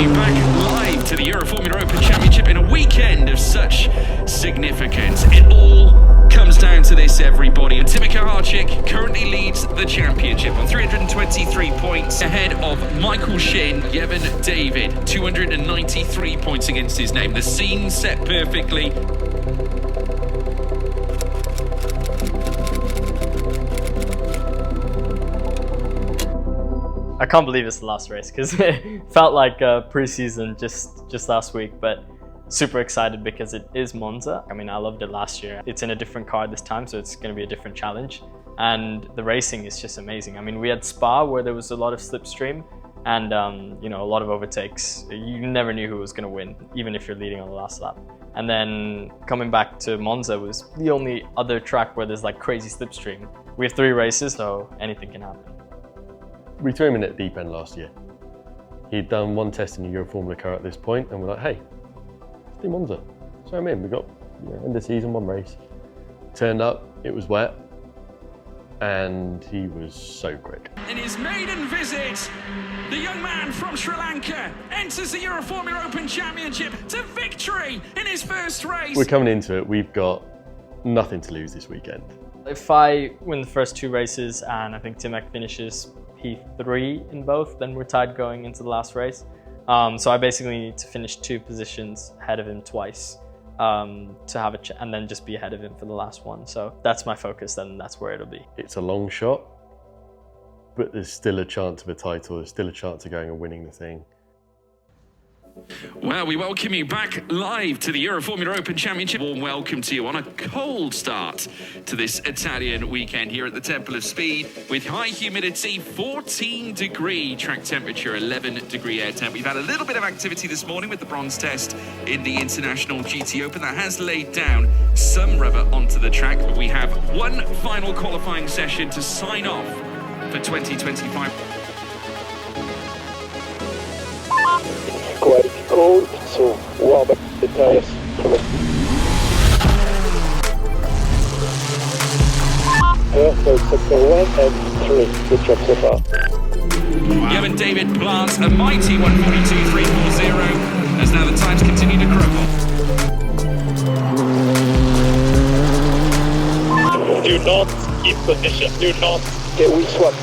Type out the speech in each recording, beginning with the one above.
welcome you back live to the Euro Formula Open Championship in a weekend of such significance. It all comes down to this, everybody. And Timothy Harchik currently leads the championship on 323 points, ahead of Michael Shin, Yevon David, 293 points against his name. The scene set perfectly. I can't believe it's the last race because it felt like pre-season just last week, but super excited because it is Monza. I mean, I loved it last year. It's in a different car this time, so it's going to be a different challenge. And the racing is just amazing. I mean, we had Spa where there was a lot of slipstream and you know, a lot of overtakes. You never knew who was going to win, even if you're leading on the last lap. And then coming back to Monza was the only other track where there's like crazy slipstream. We have 3 races, so anything can happen. We threw him in at deep end last year. He'd done 1 test in the Euro Formula car at this point, and we're like, hey, let's do Monza. So I'm in. We got end of season 1 race. Turned up, it was wet, and he was so quick. In his maiden visit, the young man from Sri Lanka enters the Euro Formula Open Championship to victory in his first race. We're coming into it, we've got nothing to lose this weekend. If I win the first 2 races and I think Timek finishes P3 in both, then we're tied going into the last race. So I basically need to finish 2 positions ahead of him twice to have and then just be ahead of him for the last one. So that's my focus, then that's where it'll be. It's a long shot, but there's still a chance of a title. There's still a chance of going and winning the thing. Well, we welcome you back live to the Euro Formula Open Championship. Warm welcome to you on a cold start to this Italian weekend here at the Temple of Speed with high humidity, 14-degree track temperature, 11-degree air temp. We've had a little bit of activity this morning with the bronze test in the International GT Open that has laid down some rubber onto the track, but we have one final qualifying session to sign off for 2025. Quite cold, so warm up the tires. Perfect, sector 1 and 3. Good job so far. Yevon David plants a mighty 142.340 as now the times continue to crumble. Do not keep position, do not. Okay, we swap.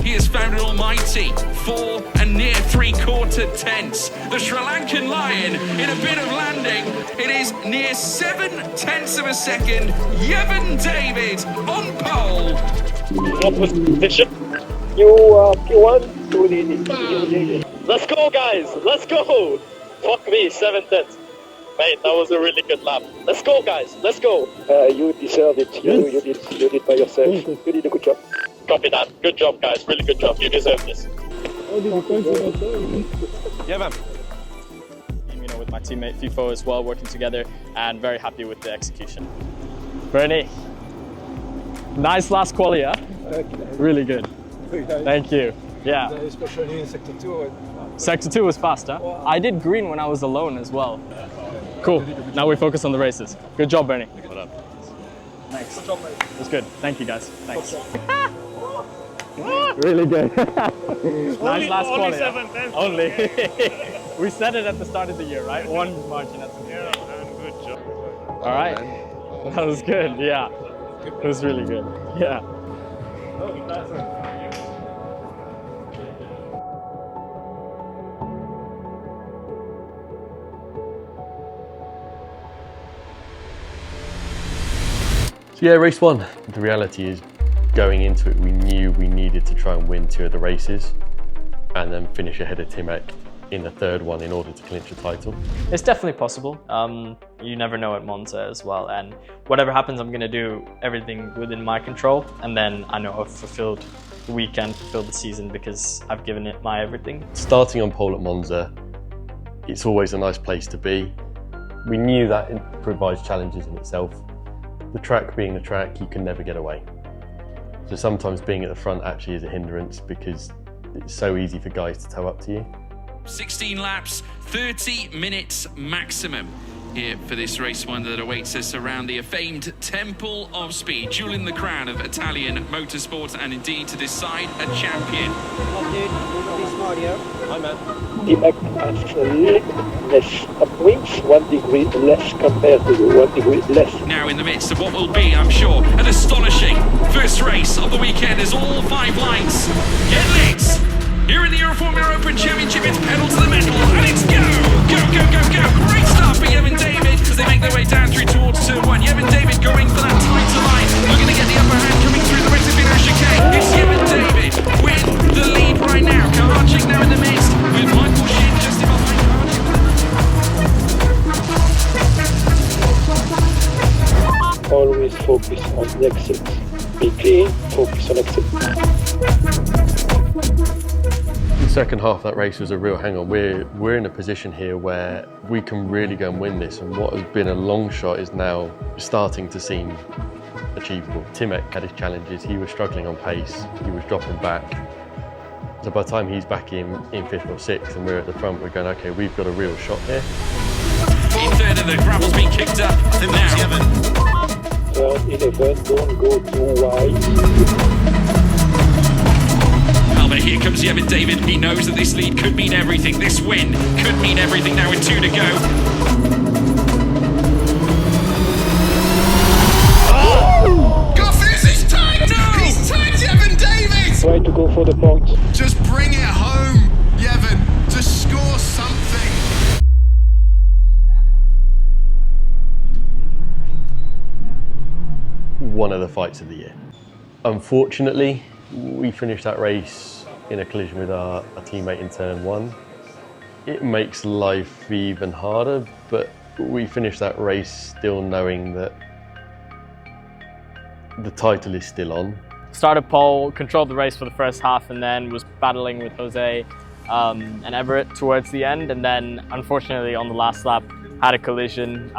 He has found an almighty 4 and near 3/4 tenths. The Sri Lankan Lion in a bit of landing. It is near 7/10 of a second. Yevon David on pole. What position? You P1, you need it. Let's go, guys, let's go. Fuck me, 7/10. Mate, that was a really good lap. Let's go, guys, let's go. You deserve it. You did by yourself. You did a good job. Copy that. Good job, guys. Really good job. You deserve this. Yeah, man. You know, with my teammate FIFO as well, working together, and very happy with the execution. Bernie, nice last quali, huh? Okay. Really good. Thank you. Yeah. Especially in sector 2. Sector 2 was fast, huh? I did green when I was alone as well. Cool. Now we focus on the races. Good job, Bernie. Well done. Thanks. Good job, mate. It was good. Thank you, guys. Thanks. Really good. Nice last quali. Only 7/10. Only. We said it at the start of the year, right? 1 margin at the beginning. Yeah, and good job. All right. That was good. Yeah. It was really good. Yeah. So yeah, race 1. The reality is, going into it, we knew we needed to try and win 2 of the races and then finish ahead of Timek in the 3rd one in order to clinch the title. It's definitely possible. You never know at Monza as well. And whatever happens, I'm going to do everything within my control. And then I know I've fulfilled the weekend, fulfilled the season because I've given it my everything. Starting on pole at Monza, it's always a nice place to be. We knew that it provides challenges in itself. The track being the track, you can never get away. So sometimes being at the front actually is a hindrance because it's so easy for guys to tow up to you. 16 laps, 30 minutes maximum. here for this race one that awaits us around the famed Temple of Speed, jewelling the crown of Italian motorsport and indeed to decide a champion. The Mac has a little less wings, 1 degree less compared to the 1 degree less. Now in the midst of what will be, I'm sure, an astonishing first race of the weekend as all 5 lights get lit. Here in the Euro Formula Open Championship, it's pedal to the metal, and it's go! Go, go, go, go! Great start for Yevon David as they make their way down through towards turn 1. Yevon David going for that tighter line, looking to get the upper hand coming through the Retifino chicane. It's Yevon David with the lead right now. Karchik now in the midst, with Michael Shin just in behind Karchik. Always focus on the exit. Be clean, focus on exit. The second half of that race was a real hang on. We're in a position here where we can really go and win this, and what has been a long shot is now starting to seem achievable. Timek had his challenges, he was struggling on pace, he was dropping back. So by the time he's back in 5th or 6th and we're at the front, we're going, okay, we've got a real shot here. In third, and the gravel's been kicked up. Now. Turn 11, don't go too wide. But here comes Yevon David. He knows that this lead could mean everything. This win could mean everything now with 2 to go. Oh! Go finish his time! No! He's tagged Yevon David! Try to go for the point. Just bring it home, Yevon. Just score something. One of the fights of the year. Unfortunately, we finished that race in a collision with our teammate in turn 1. It makes life even harder, but we finished that race still knowing that the title is still on. Started pole, controlled the race for the first half, and then was battling with Jose and Everett towards the end, and then unfortunately on the last lap had a collision.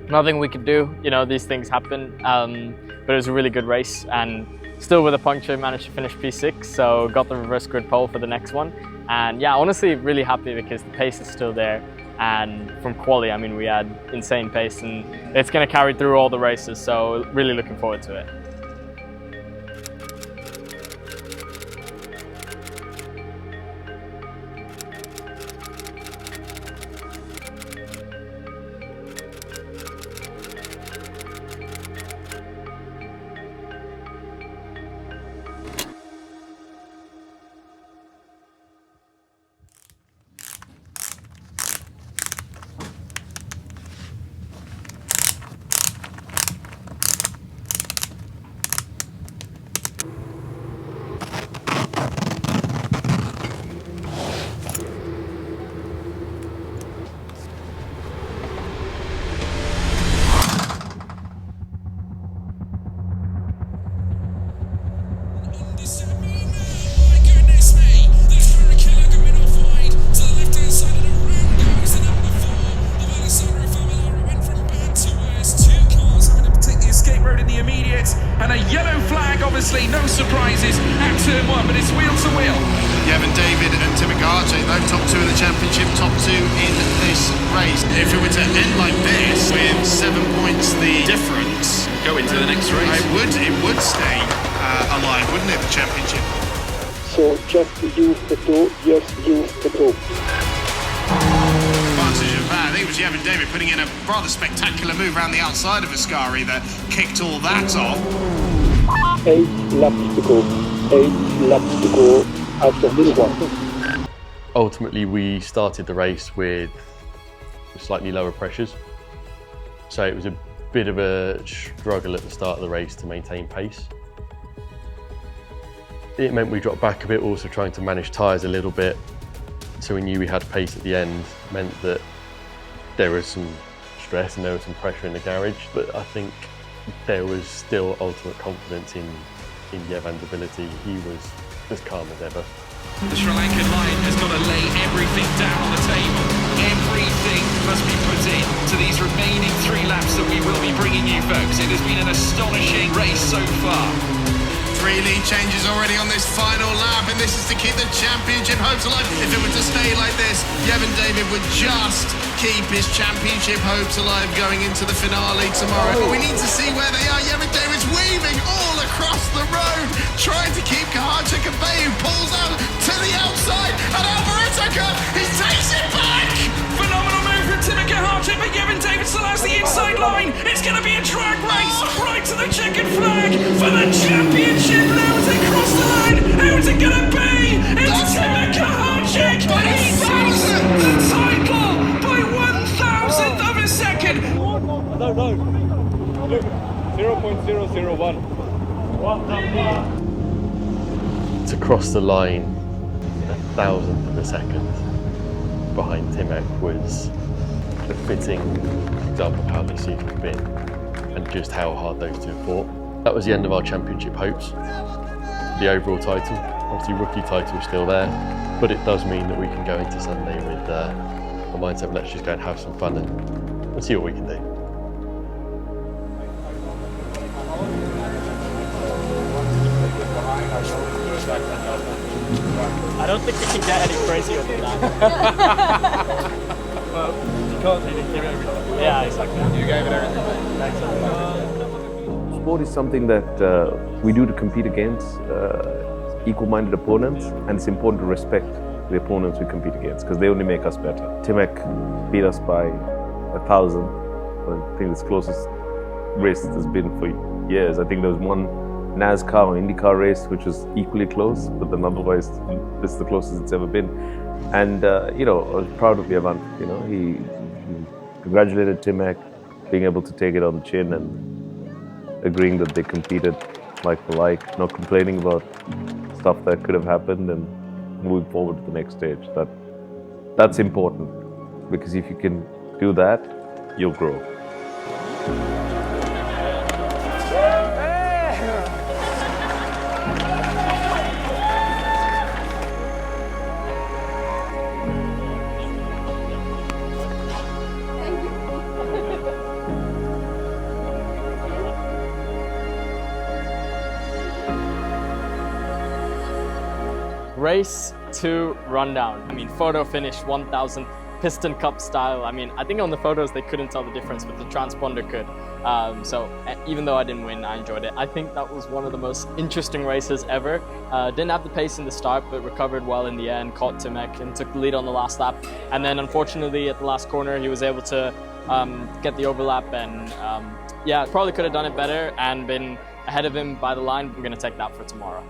Nothing we could do, you know, these things happen, but it was a really good race, and still with a puncture managed to finish P6, so got the reverse grid pole for the next one. And yeah, honestly really happy because the pace is still there, and from quali, I mean, we had insane pace and it's going to carry through all the races, so really looking forward to it. And a yellow flag, obviously, no surprises at turn 1, but it's wheel to wheel. Yevon David and Timek Archik, those top 2 in the championship, top 2 in this race. If it were to end like this, with 7 points the difference, go into the next race. It would stay alive, wouldn't it, the championship? So just use the toe, just use the toe. Advantage of that. I think it was Yevon David putting in a rather spectacular move around the outside of Ascari that kicked all that off. 8 laps to go. 8 laps to go after this one. Ultimately, we started the race with slightly lower pressures. So it was a bit of a struggle at the start of the race to maintain pace. It meant we dropped back a bit, also trying to manage tyres a little bit. So we knew we had pace at the end, meant that there was some stress and there was some pressure in the garage, but I think there was still ultimate confidence in Yevon's ability. He was as calm as ever. The Sri Lankan line has got to lay everything down on the table. Everything must be put in to these remaining 3 laps that we will be bringing you, folks. It has been an astonishing race so far. 3 lead changes already on this final lap, and this is to keep the championship hopes alive. If it were to stay like this, Yevon David would just keep his championship hopes alive going into the finale tomorrow. But we need to see where they are. Yevon David's weaving all across the road, trying to keep Kahacek at bay, who pulls out to the outside, and Alvarenga, he takes it back! Phenomenal move from Tim Kahacek, but Yevon David still has the inside line. It's going to be a drag race right to the checkered flag for the championship. Now as they cross the line, who's it going to be? It's Tim Kahacek, but he takes the title by 1,000th of a second. No. Look, 0.001. To cross the line 1,000th of a second behind Timek was the fitting example of how this season's been and just how hard those two have fought. That was the end of our championship hopes. The overall title, obviously rookie title is still there, but it does mean that we can go into Sunday with a mindset of let's just go and have some fun and see what we can do. I don't think you can get any crazier than that. Well, you can't really give everything. Yeah, exactly. You gave it everything. Sport is something that we do to compete against equal-minded opponents, and it's important to respect the opponents we compete against because they only make us better. Timek beat us by 1,000. I think it's the closest race there's been for years. I think there was one NASCAR or IndyCar race which was equally close, but then otherwise this is the closest it's ever been. And I was proud of Yevon. He congratulated Timek being able to take it on the chin and agreeing that they competed like for like, not complaining about stuff that could have happened and moving forward to the next stage. That's important because if you can do that, you'll grow. Race 2 rundown. I mean, photo finish 1,000th Piston Cup style. I mean, I think on the photos they couldn't tell the difference, but the transponder could. So even though I didn't win, I enjoyed it. I think that was one of the most interesting races ever. Didn't have the pace in the start, but recovered well in the end, caught Timek and took the lead on the last lap. And then unfortunately at the last corner, he was able to get the overlap and yeah, probably could have done it better and been ahead of him by the line. We're gonna take that for tomorrow.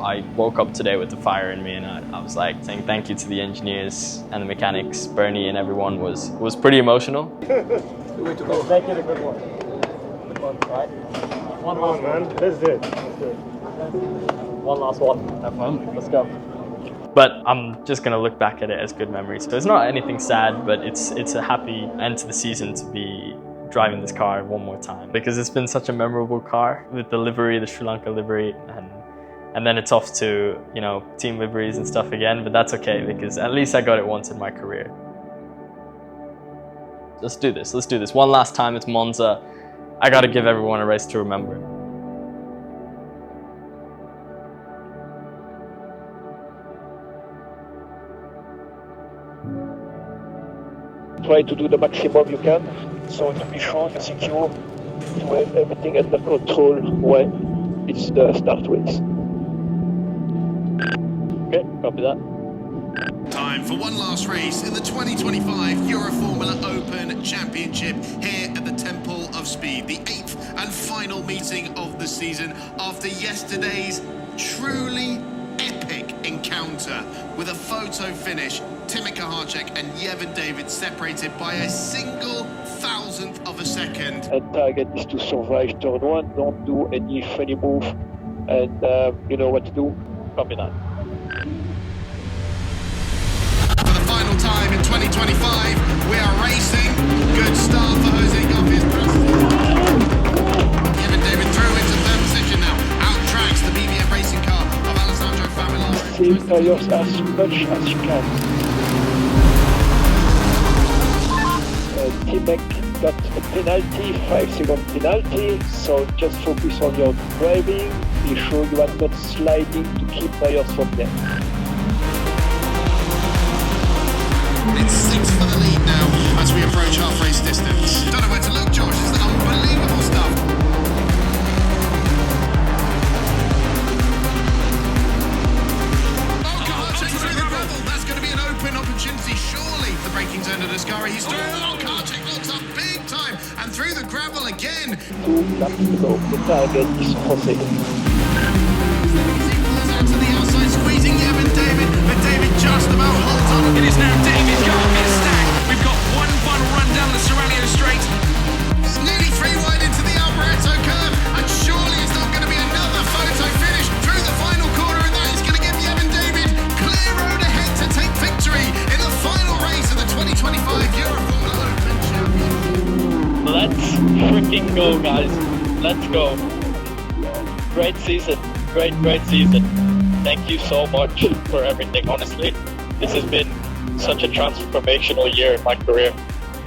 I woke up today with the fire in me, and I was like saying thank you to the engineers and the mechanics. Bernie and everyone was pretty emotional. Way to go. Make it a good one. Good one, right? Come on, man. Let's do it. One last one. Have fun. Let's go. But I'm just gonna look back at it as good memories. So it's not anything sad, but it's a happy end to the season to be driving this car one more time because it's been such a memorable car with the livery, the Sri Lanka livery, and then it's off to, team liveries and stuff again, but that's okay because at least I got it once in my career. Let's do this. One last time, it's Monza. I gotta give everyone a race to remember. Try to do the maximum you can, so to be sure and secure, to have everything under control when it's the start race. Okay, copy that. Time for one last race in the 2025 Euroformula Open Championship here at the Temple of Speed, the 8th and final meeting of the season after yesterday's truly epic encounter with a photo finish. Tim Kahacek and Yevon David separated by a single 1,000th of a second. And target is to survive turn 1, don't do any funny move, and you know what to do. Copy that. For the final time in 2025. We are racing. Good start for Jose Goffey's Kevin David through into third position now. Outtracks the BBM racing car of Alessandro Familaro. Save tires as much as you can. T-Mac got a penalty, 5-second penalty, so just focus on your driving, be sure you are not sliding to keep tires from them. It's 6 for the lead now as we approach half race distance. Don't know where to look, George. It's unbelievable stuff. Oh, Karchek through the gravel. That's going to be an open opportunity, surely. The braking turn to Descari. He's through. Oh, Karchek looks up big time and through the gravel again. 2 laps to go. The target is Jose. Out to the outside, squeezing Evan David, but David just about holds on. It is now David Garvey stack. We've got one final run down the Serrano Straight. It's nearly 3 wide into the Alboreto curve, and surely it's not going to be another photo finish through the final corner, and that is going to give Evan David clear road ahead to take victory in the final race of the 2025 Euro Formula Open Championship. Let's freaking go, guys. Let's go. Great season. Great season. Thank you so much for everything, honestly. This has been such a transformational year in my career.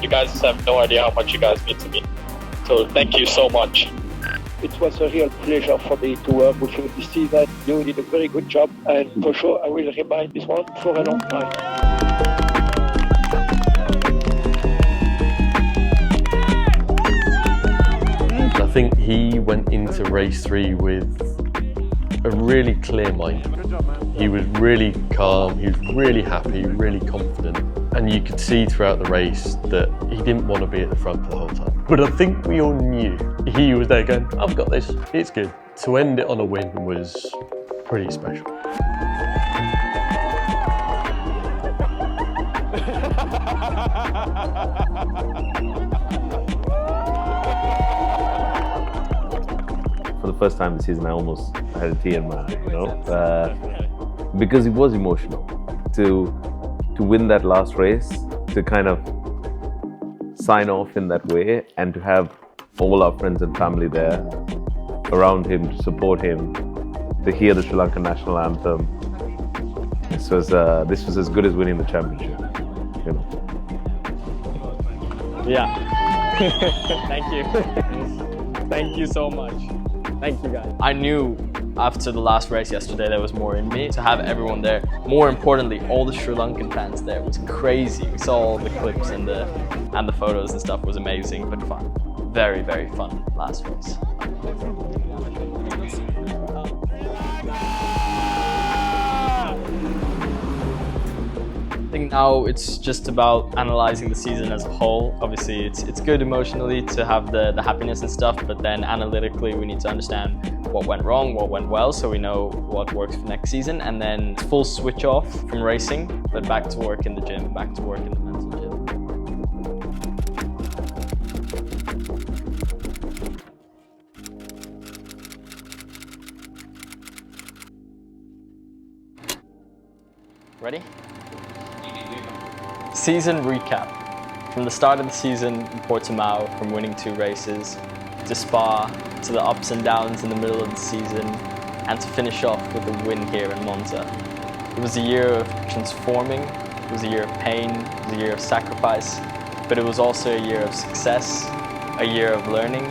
You guys have no idea how much you guys mean to me. So thank you so much. It was a real pleasure for me to work with you this season. You did a very good job, and for sure I will remind this one for a long time. I think he went into race 3 with a really clear mind. He was really calm, he was really happy, really confident, and you could see throughout the race that he didn't want to be at the front for the whole time. But I think we all knew he was there going, I've got this, it's good. To end it on a win was pretty special. For the first time this season, I almost had a tear in my eye, you know, because it was emotional to win that last race, to kind of sign off in that way, and to have all our friends and family there around him to support him, to hear the Sri Lankan national anthem. This was as good as winning the championship, you know. Yeah. Thank you. Thank you so much. Thank you, guys. I knew after the last race yesterday there was more in me. To have everyone there, more importantly, all the Sri Lankan fans there, was crazy. We saw all the clips and the photos and stuff. Was amazing, but fun. Very, very fun last race. I think now it's just about analyzing the season as a whole. Obviously, it's good emotionally to have the happiness and stuff, but then analytically we need to understand what went wrong, what went well, so we know what works for next season, and then full switch off from racing, but back to work in the gym, back to work in the mental gym. Ready? Season recap. From the start of the season in Portimao, from winning 2 races, to Spa, to the ups and downs in the middle of the season, and to finish off with a win here in Monza. It was a year of transforming, it was a year of pain, it was a year of sacrifice, but it was also a year of success, a year of learning,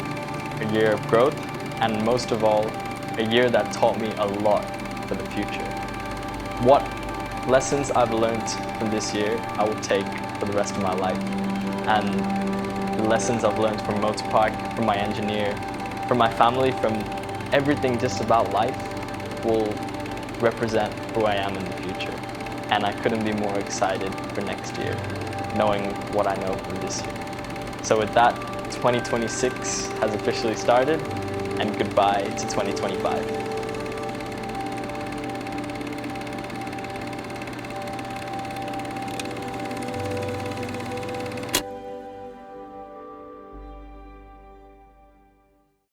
a year of growth, and most of all, a year that taught me a lot for the future. What lessons I've learned from this year, I will take for the rest of my life. And the lessons I've learned from Motorpark, from my engineer, from my family, from everything just about life will represent who I am in the future. And I couldn't be more excited for next year, knowing what I know from this year. So with that, 2026 has officially started, and goodbye to 2025.